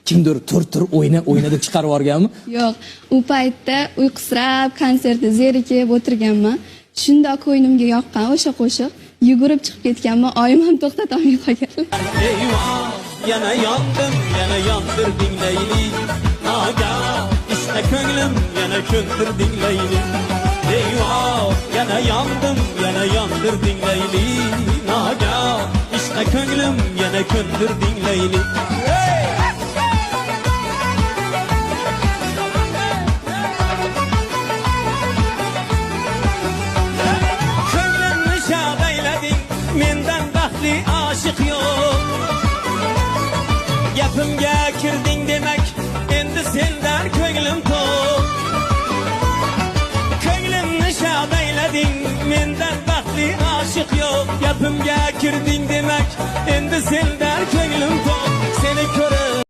kimdir tur o'yna deb chiqarib yuborganmi? Yo'q, u paytda uyqusirab konsertda zerikib o'tirganman. Shunda ko'nglimga yoqqan o'sha qo'shiq, yugurib chiqib ketganman, oyim ham to'xtatolmay qolganlar. Eyvah, yana yondirding Leyli. Aga, işte ko'nglim yana ko'ndirding Leyli. Eyvah, yana yondirding Leyli. Aga, işte ko'nglim yana ko'ndirding Leyli. Ko'nglimni shod aylading, mendan baxtli oshiq yo'q. Gapimga kirding demak, endi sendan ko'nglim to'q. Ko'nglimni shod aylading, mendan baxtli oshiq yo'q. Gapimga kirding demak, endi sendan ko'nglim to'q. Seni ko'rib